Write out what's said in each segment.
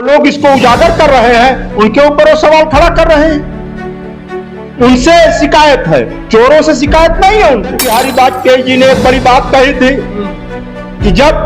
लोग इसको उजागर कर रहे हैं, उनके ऊपर वो सवाल खड़ा कर रहे हैं। उनसे शिकायत है, चोरों से शिकायत नहीं है उनको। बिहारी वाजपेयी जी ने एक बड़ी बात कही थी कि जब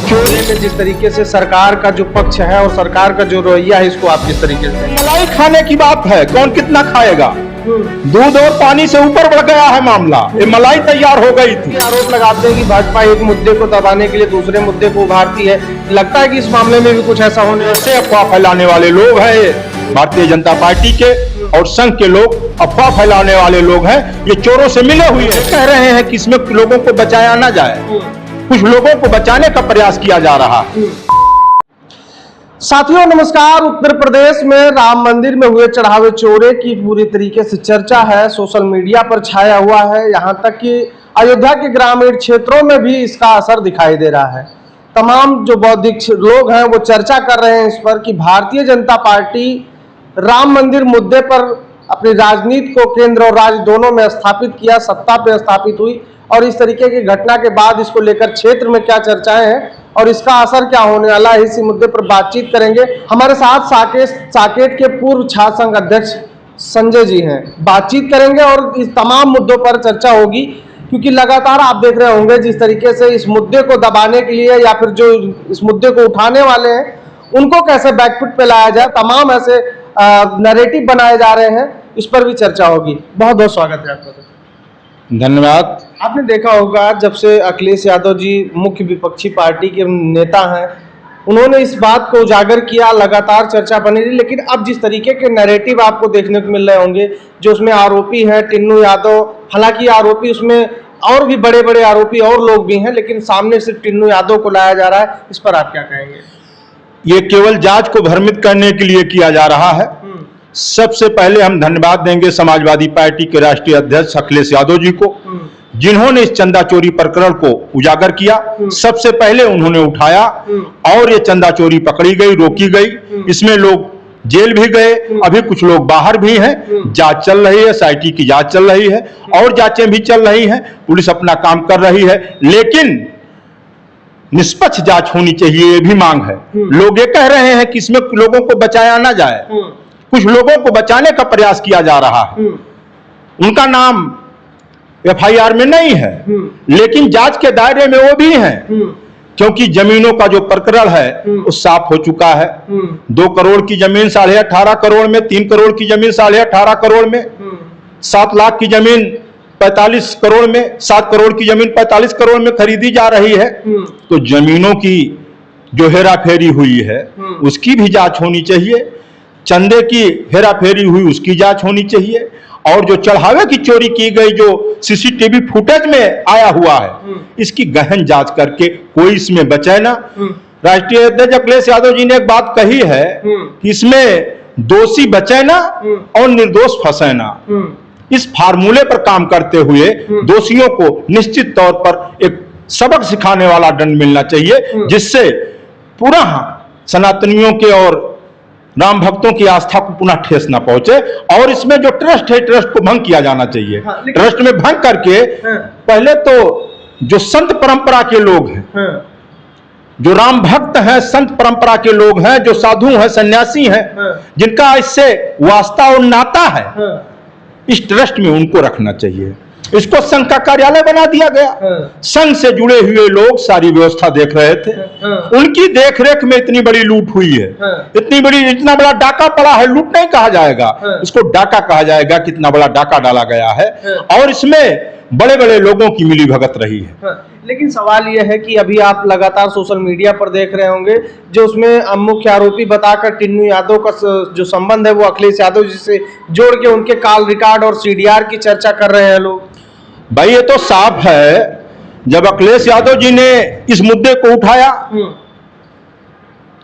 चोरी में जिस तरीके से सरकार का जो पक्ष है और सरकार का जो रवैया है, इसको आप किस तरीके से? मलाई खाने की बात है, कौन कितना खाएगा। दूध और पानी से ऊपर बढ़ गया है मामला। ये मलाई तैयार हो गई थी। आरोप लगाते हैं कि भाजपा एक मुद्दे को दबाने के लिए दूसरे मुद्दे को उभारती है। लगता है कि इस मामले में भी कुछ ऐसा होने ऐसे अफवाह फैलाने वाले लोग हैं ये भारतीय जनता पार्टी के और संघ के लोग, अफवाह फैलाने वाले लोग हैं। ये चोरों से मिले हुए हैं। कह रहे हैं कि इसमें लोगों को बचाया ना जाए, कुछ लोगों को बचाने का प्रयास किया जा रहा है। साथियों नमस्कार। उत्तर प्रदेश में राम मंदिर में हुए चढ़ावे चोरी की पूरी तरीके से चर्चा है, सोशल मीडिया पर छाया हुआ है। यहां तक कि अयोध्या के ग्रामीण क्षेत्रों में भी इसका असर दिखाई दे रहा है। तमाम जो बौद्धिक लोग हैं वो चर्चा कर रहे हैं इस पर कि भारतीय जनता पार्टी राम मंदिर मुद्दे पर अपनी राजनीति को केंद्र और राज्य दोनों में स्थापित किया, सत्ता पे स्थापित हुई, और इस तरीके की घटना के बाद इसको लेकर क्षेत्र में क्या चर्चाएं हैं और इसका असर क्या होने वाला है, इसी मुद्दे पर बातचीत करेंगे। हमारे साथ साकेत के पूर्व छात्र संघ अध्यक्ष संजय जी हैं। बातचीत करेंगे और इस तमाम मुद्दों पर चर्चा होगी, क्योंकि लगातार आप देख रहे होंगे जिस तरीके से इस मुद्दे को दबाने के लिए या फिर जो इस मुद्दे को उठाने वाले हैं उनको कैसे बैकफुट पे लाया जाए, तमाम ऐसे नैरेटिव बनाए जा रहे हैं, इस पर भी चर्चा होगी। बहुत बहुत स्वागत है आपका। धन्यवाद। आपने देखा होगा जब से अखिलेश यादव जी मुख्य विपक्षी पार्टी के नेता हैं, उन्होंने इस बात को उजागर किया, लगातार चर्चा बनी रही। लेकिन अब जिस तरीके के नैरेटिव आपको देखने को मिल रहे होंगे, जो उसमें आरोपी है टिन्नू यादव, हालांकि आरोपी उसमें और भी बड़े बड़े आरोपी और लोग भी हैं, लेकिन सामने सिर्फ टिन्नू यादव को लाया जा रहा है, इस पर आप क्या कहेंगे? ये केवल जांच को भ्रमित करने के लिए किया जा रहा है। सबसे पहले हम धन्यवाद देंगे समाजवादी पार्टी के राष्ट्रीय अध्यक्ष अखिलेश यादव जी को, जिन्होंने इस चंदा चोरी प्रकरण को उजागर किया। सबसे पहले उन्होंने उठाया और ये चंदा चोरी पकड़ी गई, रोकी गई। इसमें लोग जेल भी गए, अभी कुछ लोग बाहर भी हैं। जांच चल रही है, SIT की जांच चल रही है और जांचें भी चल रही हैं। पुलिस अपना काम कर रही है, लेकिन निष्पक्ष जांच होनी चाहिए, ये भी मांग है। लोग ये कह रहे हैं कि इसमें लोगों को बचाया ना जाए, कुछ लोगों को बचाने का प्रयास किया जा रहा है। उनका नाम FIR में नहीं है, लेकिन जांच के दायरे में वो भी हैं, क्योंकि जमीनों का जो प्रकरण है वो साफ हो चुका है। 2 करोड़ की जमीन 18.5 करोड़ में, 3 करोड़ की जमीन 18.5 करोड़ में, 7 लाख की जमीन 45 करोड़ में, 7 करोड़ की जमीन 45 करोड़ में खरीदी जा रही है। तो जमीनों की जो हेरा फेरी हुई है उसकी भी जांच होनी चाहिए, चंदे की हेरा फेरी हुई उसकी जांच होनी चाहिए, और जो चढ़ावे की चोरी की गई जो CCTV फुटेज में आया हुआ है इसकी गहन जांच करके कोई इसमें बचे ना। राष्ट्रीय अध्यक्ष अखिलेश यादव जी ने एक बात कही है कि इसमें दोषी बचे ना और निर्दोष फंसे ना। इस फार्मूले पर काम करते हुए दोषियों को निश्चित तौर पर एक सबक सिखाने वाला दंड मिलना चाहिए, जिससे पुनः सनातनियों के और राम भक्तों की आस्था को पुनः ठेस ना पहुंचे। और इसमें जो ट्रस्ट है, ट्रस्ट को भंग किया जाना चाहिए। ट्रस्ट में भंग करके पहले तो जो संत परंपरा के लोग हैं, जो राम भक्त हैं, संत परंपरा के लोग हैं, जो साधु हैं, सन्यासी हैं, जिनका इससे वास्ता और नाता है, इस ट्रस्ट में उनको रखना चाहिए। इसको संघ का कार्यालय बना दिया गया। संघ से जुड़े हुए लोग सारी व्यवस्था देख रहे थे। उनकी देखरेख में इतनी बड़ी लूट हुई है, इतना बड़ा डाका पड़ा है। लूट नहीं कहा जाएगा, इसको डाका कहा जाएगा। कितना बड़ा डाका डाला गया है और इसमें बड़े बड़े लोगों की मिली भगत रही है। लेकिन सवाल यह है कि अभी आप लगातार सोशल मीडिया पर देख रहे होंगे, जो उसमें मुख्य आरोपी बताकर टिन्नू यादव का जो संबंध है वो अखिलेश यादव जी से जोड़ के उनके कॉल रिकॉर्ड और CDR की चर्चा कर रहे हैं लोग। भाई ये तो साफ है, जब अखिलेश यादव जी ने इस मुद्दे को उठाया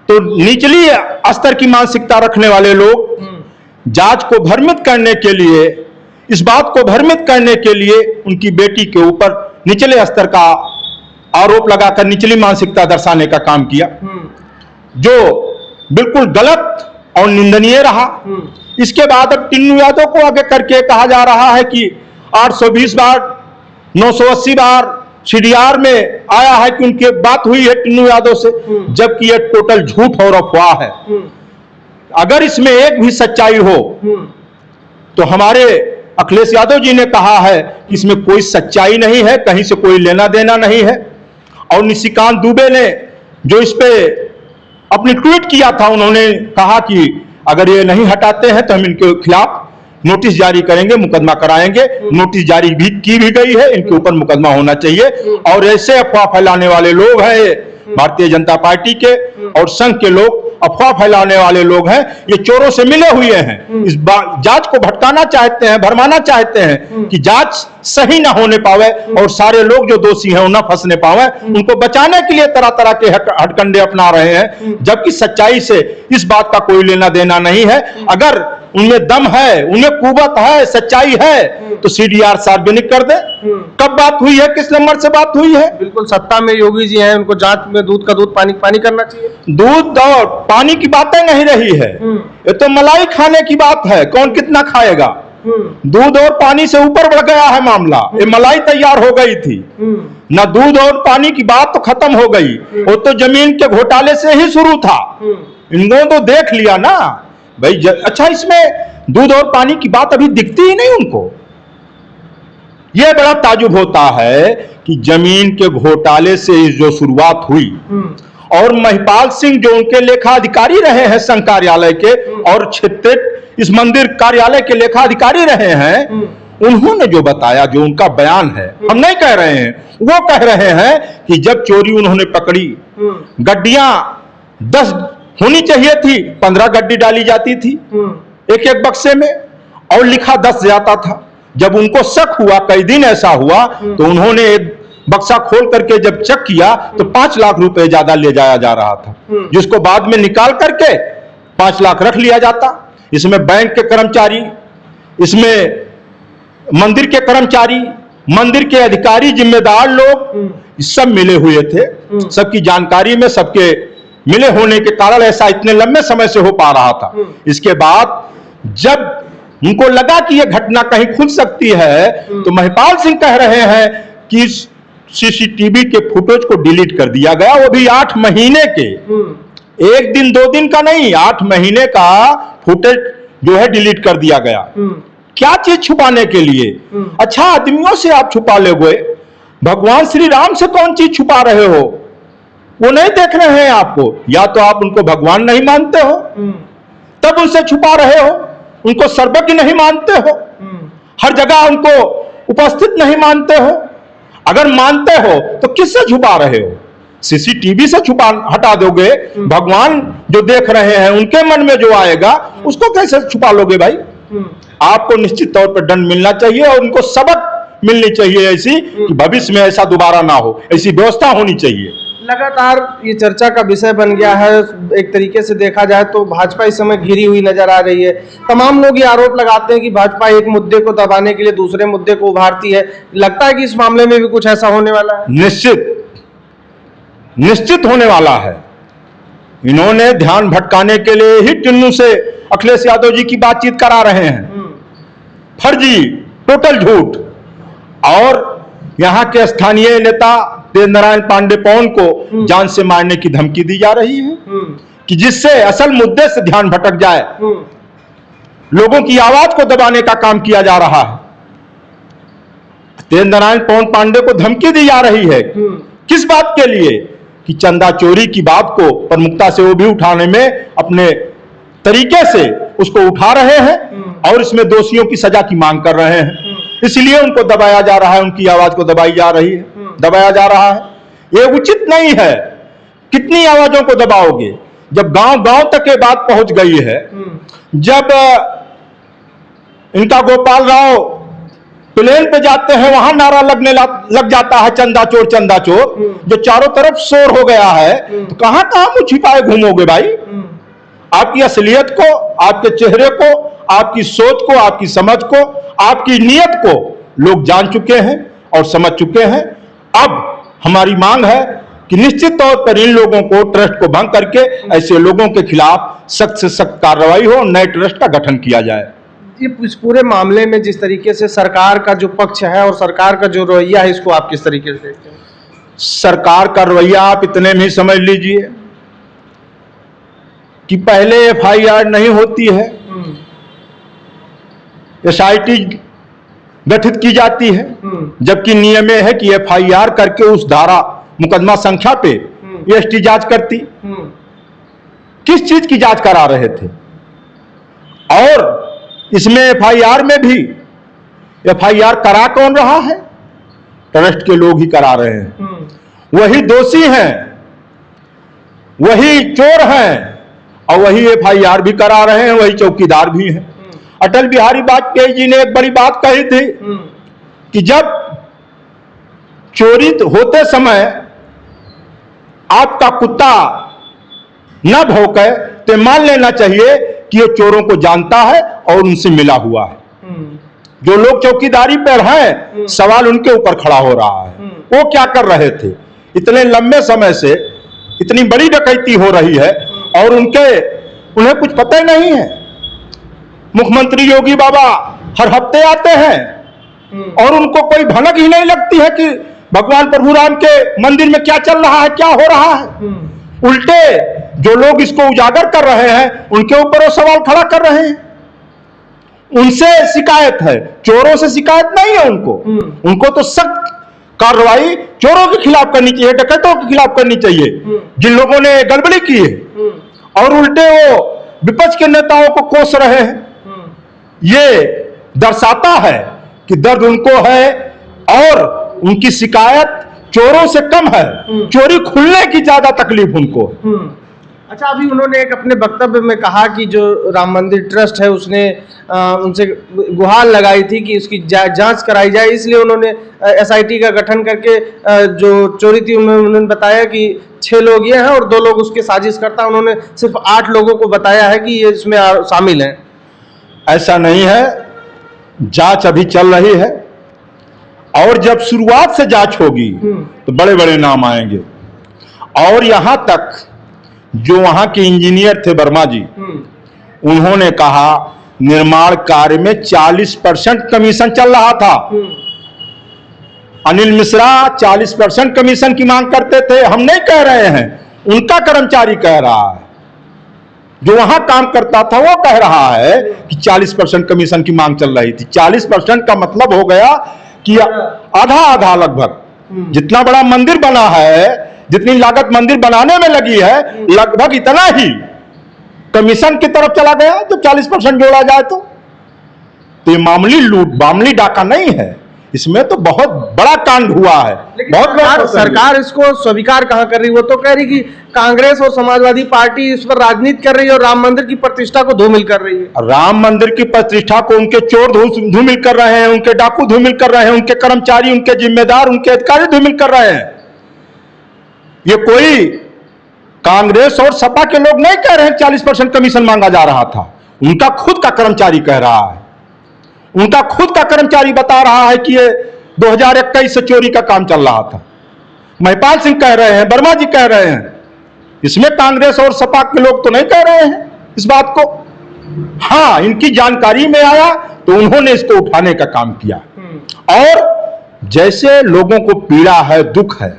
तो निचली स्तर की मानसिकता रखने वाले लोग जांच को भ्रमित करने के लिए, इस बात को भ्रमित करने के लिए उनकी बेटी के ऊपर निचले स्तर का आरोप लगाकर निचली मानसिकता दर्शाने का काम किया, जो बिल्कुल गलत और निंदनीय रहा। इसके बाद अब टिन्नू यादव को आगे करके कहा जा रहा है कि 820 बार, 980 बार सीडीआर में आया है कि उनकी बात हुई है टिन्नू यादव से, जबकि यह टोटल झूठ और अफवाह है। अगर इसमें एक भी सच्चाई हो तो हमारे अखिलेश यादव जी ने कहा है कि इसमें कोई सच्चाई नहीं है, कहीं से कोई लेना देना नहीं है। और निशिकांत दुबे ने जो इस पे अपनी ट्वीट किया था, उन्होंने कहा कि अगर ये नहीं हटाते हैं तो हम इनके खिलाफ नोटिस जारी करेंगे, मुकदमा कराएंगे। नोटिस जारी भी की भी गई है, इनके ऊपर मुकदमा होना चाहिए। और ऐसे अफवाह फैलाने वाले लोग हैं भारतीय जनता पार्टी के और संघ के लोग, अफवाह फैलाने वाले लोग हैं, ये चोरों से मिले हुए हैं। इस जांच को भटकाना चाहते हैं, भरमाना चाहते हैं कि जांच सही ना होने पावे और सारे लोग जो दोषी हैं न फंसने पावे। उनको बचाने के लिए तरह तरह के हटकंडे अपना रहे हैं, जबकि सच्चाई से इस बात का कोई लेना देना नहीं है। अगर उनमें दम है, उन्हें कुवत है, सच्चाई है, तो सीडीआर सार्वजनिक कर दे। कब बात हुई है, किस नंबर से बात हुई है? बिल्कुल सत्ता में योगी जी हैं, उनको जांच में दूध का दूध पानी पानी करना चाहिए। दूध और पानी की बातें नहीं रही है, ये तो मलाई खाने की बात है। कौन कितना खाएगा? दूध और पानी से ऊपर बढ़ गया है मामला। ये मलाई तैयार हो गई थी ना, दूध और पानी की बात तो खत्म हो गई, वो तो जमीन के घोटाले से ही शुरू था। इनको तो देख लिया ना भाई। अच्छा, इसमें दूध और पानी की बात अभी दिखती ही नहीं उनको। यह बड़ा ताजुब होता है कि जमीन के घोटाले से जो शुरुआत हुई और महिपाल सिंह जो उनके लेखा अधिकारी रहे हैं संघ कार्यालय के और क्षेत्रीय इस मंदिर कार्यालय के लेखा अधिकारी रहे हैं, उन्होंने जो बताया, जो उनका बयान है, हम नहीं कह रहे हैं, वो कह रहे हैं कि जब चोरी उन्होंने पकड़ी, गड्डियां 10 होनी चाहिए थी, 15 गड्डी डाली जाती थी एक एक बक्से में और लिखा 10 जाता था। जब उनको शक हुआ, कई दिन ऐसा हुआ, तो उन्होंने एक बक्सा खोल करके जब चेक किया तो 5 लाख रुपए ज्यादा ले जाया जा रहा था, जिसको बाद में निकाल करके 5 लाख रख लिया जाता। इसमें बैंक के कर्मचारी, इसमें मंदिर के कर्मचारी, मंदिर के अधिकारी, जिम्मेदार लोग सब मिले हुए थे। सबकी जानकारी में, सबके मिले होने के कारण ऐसा इतने लंबे समय से हो पा रहा था। इसके बाद जब उनको लगा कि यह घटना कहीं खुल सकती है, तो महिपाल सिंह कह रहे हैं कि सीसीटीवी के फुटेज को डिलीट कर दिया गया, वो भी 8 महीने के, 1 दिन 2 दिन का नहीं, 8 महीने का फुटेज जो है डिलीट कर दिया गया। क्या चीज छुपाने के लिए? अच्छा, आदमियों से आप छुपा लोगे, भगवान श्री राम से कौन चीज छुपा रहे हो? वो नहीं देख रहे हैं आपको। या तो आप उनको भगवान नहीं मानते हो तब उनसे छुपा रहे हो, उनको सर्वज्ञ नहीं मानते हो, हर जगह उनको उपस्थित नहीं मानते हो। अगर मानते हो तो किससे छुपा रहे हो? सीसीटीवी से छुपा हटा दोगे, भगवान जो देख रहे हैं उनके मन में जो आएगा उसको कैसे छुपा लोगे भाई? आपको निश्चित तौर पर दंड मिलना चाहिए और उनको सबक मिलनी चाहिए ऐसी कि भविष्य में ऐसा दोबारा ना हो, ऐसी व्यवस्था होनी चाहिए। लगातार ये चर्चा का विषय बन गया है। एक तरीके से देखा जाए तो भाजपा इस समय घिरी हुई नजर आ रही है। तमाम लोग ये आरोप लगाते हैं कि भाजपा एक मुद्दे को दबाने के लिए दूसरे मुद्दे को उभारती है। लगता है कि इस मामले में भी कुछ ऐसा होने वाला है? निश्चित होने वाला है। इन्होंने ध्यान भटकाने के लिए ही टिन्नू से अखिलेश यादव जी की बातचीत करा रहे हैं। फर्जी, टोटल झूठ। और यहां के स्थानीय नेता तेज नारायण पांडे पवन को जान से मारने की धमकी दी जा रही है कि जिससे असल मुद्दे से ध्यान भटक जाए, लोगों की आवाज को दबाने का काम किया जा रहा है। तेज नारायण पवन पांडे को धमकी दी जा रही है, किस बात के लिए? कि चंदा चोरी की बात को प्रमुखता से वो भी उठाने में अपने तरीके से उसको उठा रहे हैं और इसमें दोषियों की सजा की मांग कर रहे हैं। इसलिए उनको दबाया जा रहा है, उनकी आवाज को दबाई जा रही है, दबाया जा रहा है। ये उचित नहीं है। कितनी आवाजों को दबाओगे? जब गांव गांव तक ये बात पहुंच गई है, जब इनका गोपाल राव प्लेन पे जाते हैं वहां नारा लगने लग जाता है चंदा चोर चंदा चोर, जो चारों तरफ शोर हो गया है, तो कहां कहां मुंह छिपाए घूमोगे भाई? आपकी असलियत को, आपके चेहरे को, आपकी सोच को, आपकी समझ को, आपकी नीयत को लोग जान चुके हैं और समझ चुके हैं। अब हमारी मांग है कि निश्चित तौर पर इन लोगों को, ट्रस्ट को भंग करके ऐसे लोगों के खिलाफ सख्त से सख्त कार्रवाई हो, नए ट्रस्ट का गठन किया जाए। ये इस पूरे मामले में जिस तरीके से सरकार का जो पक्ष है और सरकार का जो रवैया है, इसको आप किस तरीके से देखते हैं? सरकार का रवैया आप इतने में ही समझ लीजिए कि पहले एफआईआर नहीं होती है, एसआईटी गठित की जाती है, जबकि नियम यह है कि एफआईआर करके उस धारा मुकदमा संख्या पे एसटी जांच करती। किस चीज की जांच करा रहे थे? और इसमें एफआईआर में भी एफआईआर करा कौन रहा है? ट्रस्ट के लोग ही करा रहे हैं। वही दोषी हैं, वही चोर हैं और वही एफआईआर भी करा रहे हैं, वही चौकीदार भी हैं। अटल बिहारी वाजपेयी जी ने एक बड़ी बात कही थी कि जब चोरी होते समय आपका कुत्ता न भौंके तो मान लेना चाहिए कि ये चोरों को जानता है और उनसे मिला हुआ है। जो लोग चौकीदारी पर हैं, सवाल उनके ऊपर खड़ा हो रहा है। वो क्या कर रहे थे? इतने लंबे समय से इतनी बड़ी डकैती हो रही है और उन्हें कुछ पता ही नहीं है। मुख्यमंत्री योगी बाबा हर हफ्ते आते हैं और उनको कोई भनक ही नहीं लगती है कि भगवान प्रभु राम के मंदिर में क्या चल रहा है, क्या हो रहा है। उल्टे जो लोग इसको उजागर कर रहे हैं उनके ऊपर वो सवाल खड़ा कर रहे हैं। उनसे शिकायत है, चोरों से शिकायत नहीं है उनको तो सख्त कार्रवाई चोरों के खिलाफ करनी चाहिए, डकैतों के खिलाफ करनी चाहिए जिन लोगों ने गड़बड़ी की है। और उल्टे वो विपक्ष के नेताओं को कोस रहे हैं। ये दर्शाता है कि दर्द उनको है और उनकी शिकायत चोरों से कम है, चोरी खुलने की ज्यादा तकलीफ उनको। अच्छा, अभी उन्होंने एक अपने वक्तव्य में कहा कि जो राम मंदिर ट्रस्ट है उसने उनसे गुहार लगाई थी कि उसकी जांच कराई जाए, इसलिए उन्होंने एसआईटी का गठन करके जो चोरी थी उन्होंने बताया कि 6 लोग ये हैं और 2 लोग उसके साजिश करता। उन्होंने सिर्फ 8 लोगों को बताया है कि ये इसमें शामिल हैं। ऐसा नहीं है, जांच अभी चल रही है और जब शुरुआत से जांच होगी तो बड़े बड़े नाम आएंगे। और यहां तक जो वहां के इंजीनियर थे वर्मा जी, उन्होंने कहा निर्माण कार्य में 40% कमीशन चल रहा था। अनिल मिश्रा 40% कमीशन की मांग करते थे। हम नहीं कह रहे हैं, उनका कर्मचारी कह रहा है। जो वहां काम करता था वो कह रहा है कि 40% कमीशन की मांग चल रही थी। 40% का मतलब हो गया कि आधा आधा लगभग। जितना बड़ा मंदिर बना है, जितनी लागत मंदिर बनाने में लगी है, लगभग इतना ही कमीशन की तरफ चला गया। जब 40% जोड़ा जाए तो ये मामूली लूट, मामूली डाका नहीं है, इसमें तो बहुत बड़ा कांड हुआ है। बहुत सरकार इसको स्वीकार कहां कर रही? वो तो कह रही कि कांग्रेस और समाजवादी पार्टी इस पर राजनीति कर रही है और राम मंदिर की प्रतिष्ठा को धूमिल कर रही है। राम मंदिर की प्रतिष्ठा को उनके चोर धूमिल कर रहे हैं, उनके डाकू धूमिल कर रहे हैं, उनके कर्मचारी, उनके जिम्मेदार, उनके अधिकारी धूमिल कर रहे हैं। ये कोई कांग्रेस और सपा के लोग नहीं कह रहे हैं 40% कमीशन मांगा जा रहा था। उनका खुद का कर्मचारी कह रहा है, उनका खुद का कर्मचारी बता रहा है कि ये 2021 से चोरी का काम चल रहा था। महिपाल सिंह कह रहे हैं, वर्मा जी कह रहे हैं। इसमें कांग्रेस और सपा के लोग तो नहीं कह रहे हैं इस बात को। हाँ, इनकी जानकारी में आया तो उन्होंने इसको उठाने का काम किया। और जैसे लोगों को पीड़ा है, दुख है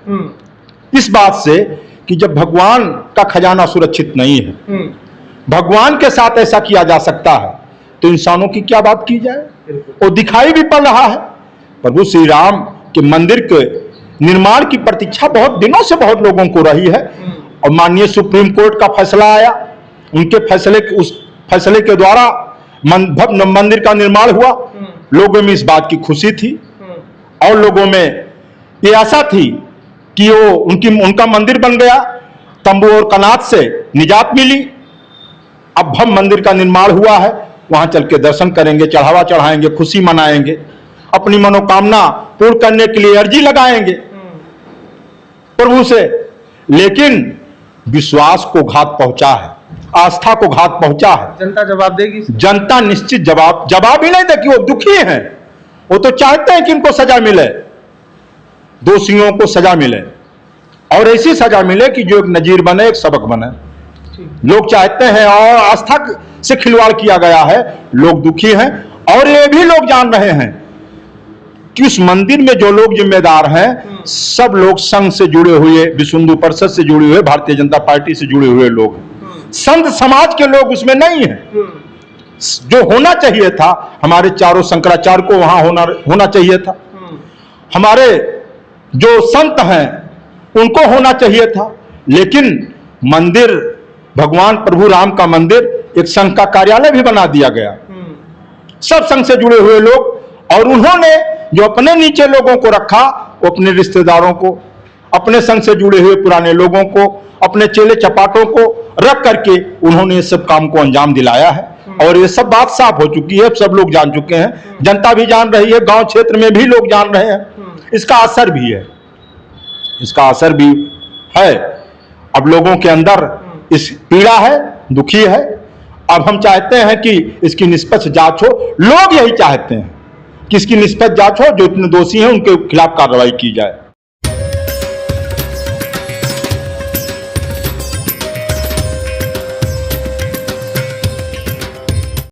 इस बात से कि जब भगवान का खजाना सुरक्षित नहीं है, भगवान के साथ ऐसा किया जा सकता है तो इंसानों की क्या बात की जाए। वो दिखाई भी पड़ रहा है। प्रभु श्री राम के मंदिर के निर्माण की प्रतीक्षा बहुत दिनों से बहुत लोगों को रही है और माननीय सुप्रीम कोर्ट का फैसला आया। उनके उस फैसले के द्वारा भव्य मंदिर का निर्माण हुआ। लोगों में इस बात की खुशी थी और लोगों में ये आशा थी कि वो उनका मंदिर बन गया, तंबू और कनात से निजात मिली। अब भव्य मंदिर का निर्माण हुआ है, वहां चल के दर्शन करेंगे, चढ़ावा चढ़ाएंगे, खुशी मनाएंगे, अपनी मनोकामना पूर्ण करने के लिए अर्जी लगाएंगे प्रभु से। लेकिन विश्वास को घात पहुंचा है, आस्था को घात पहुंचा है। जनता जवाब देगी। जनता निश्चित जवाब ही नहीं देगी। वो दुखी हैं, वो तो चाहते हैं कि इनको सजा मिले, दोषियों को सजा मिले और ऐसी सजा मिले कि जो एक नजीर बने, एक सबक बने। लोग चाहते हैं और आस्था से खिलवाड़ किया गया है। लोग दुखी हैं और ये भी लोग जान रहे हैं कि उस मंदिर में जो लोग जिम्मेदार हैं सब लोग संघ से जुड़े हुए, विश्व हिंदू परिषद से जुड़े हुए, भारतीय जनता पार्टी से जुड़े हुए लोग, संत समाज के लोग उसमें नहीं है। जो होना चाहिए था, हमारे चारों शंकराचार्य को वहां होना चाहिए था, हमारे जो संत हैं उनको होना चाहिए था, लेकिन मंदिर, भगवान प्रभु राम का मंदिर, एक संघ का कार्यालय भी बना दिया गया, सब संघ से जुड़े हुए लोग, और उन्होंने जो अपने नीचे लोगों को रखा, वो अपने रिश्तेदारों को, अपने संघ से जुड़े हुए पुराने लोगों को, अपने चेले चपाटों को रख करके उन्होंने इस सब काम को अंजाम दिलाया है। और ये सब बात साफ हो चुकी है, सब लोग जान चुके हैं, जनता भी जान रही है, गांव क्षेत्र में भी लोग जान रहे हैं, इसका असर भी है, इसका असर भी है। अब लोगों के अंदर इस पीड़ा है, दुखी है। अब हम चाहते हैं कि इसकी निष्पक्ष जांच हो, लोग यही चाहते हैं कि इसकी निष्पक्ष जांच हो, जो इतने दोषी हैं उनके खिलाफ कार्रवाई की जाए।